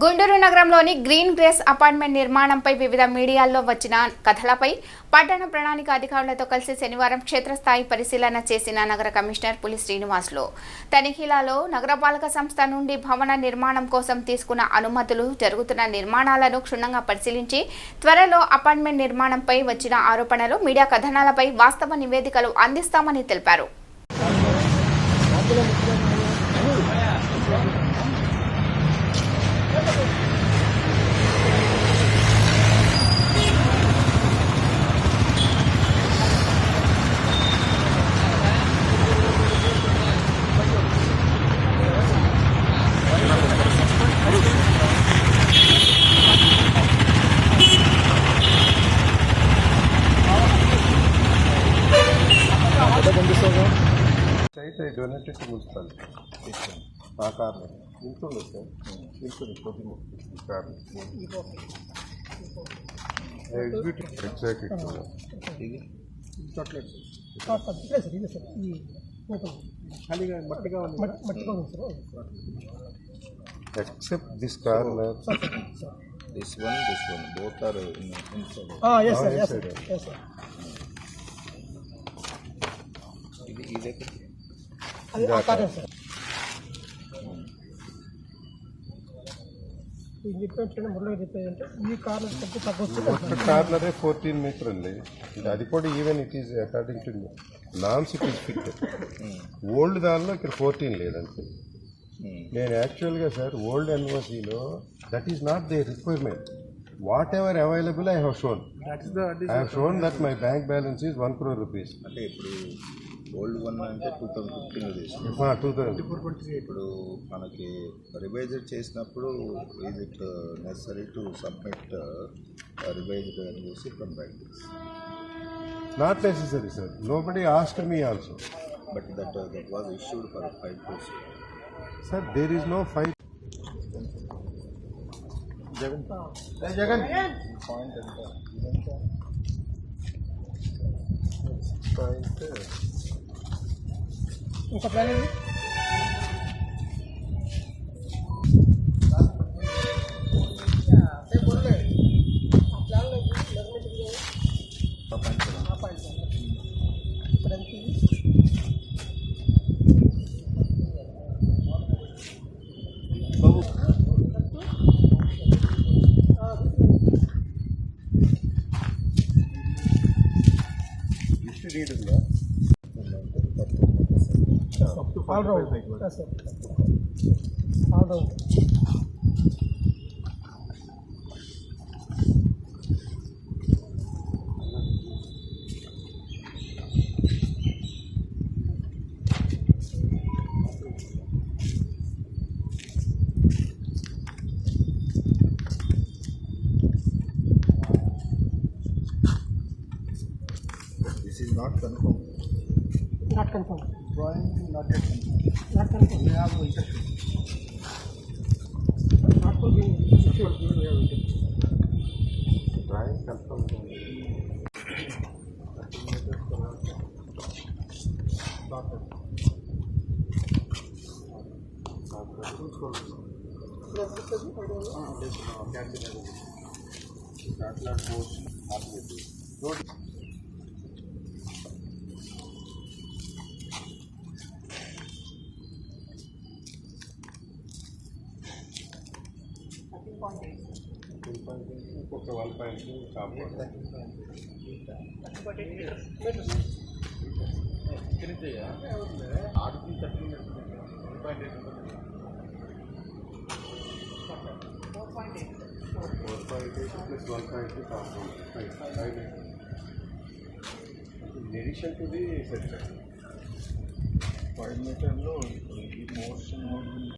గుంటూరు నగరంలోని green grace apartment నిర్మాణంపై వివిధ మీడియాల్లో వచ్చిన కథలపై పట్టణ ప్రణాళిక అధికారులతో కలిసి శనివారం క్షేత్రస్థాయి పరిశీలన చేసిన నగర కమిషనర్ పులి శ్రీనివాసులు తనిఖీలలో నగరపాలక సంస్థ నుండి భవన నిర్మాణం కోసం తీసుకున్న అనుమతులు, జరుగుతున్న నిర్మాణాలను క్షుణ్ణంగా పరిశీలించి త్వరలో అపార్ట్మెంట్ నిర్మాణంపై వచ్చిన ఆరోపణలు, మీడియా కథనాలపై వాస్తవ నివేదికలు అందిస్తామని తెలిపారు. Site I donated to municipality. Car. Include sir. Include car. Exactly. Chocolate. Except this car. This one, both are inside. Yes sir, yes sir, yes sir. అది ఆ కార్ సార్. చెప్పేటంటే మురళి చెప్పేదంటే ఈ కార్నర్ కొంచెం తగ్గొచ్చు. కార్నరే 14 మీటర్ అండి. అది కూడా even it is according to norms it is fit. Old దానిలో ఇక్కడ 14 లేదంటే నేను యాక్చువల్గా సార్ ఓల్డ్ ఎన్ఓసీలో that is not the requirement. Whatever available I have shown. I have shown that my bank balance is 1 crore rupees. అంటే ఇప్పుడు old one అంటే 2015 ఇప్పుడు మనకి రివైజ్డ్ చేసినప్పుడు is it necessary to submit revised అని చూసి from bank? Not necessary sir. Nobody asked me also. But that was issued for 5 crores. Sir there is no fight. Jagan point ఎంత? Point ఇంకా plan ఏంటి? All round. Yes, sir. All round. This is not confirmed. Not confirmed. Drawing not yet confirmed. Not confirmed. We have interest. Not confirmed. Drawing confirm. ఇంకొక 1.2 compound. In addition to the setback, 5 meter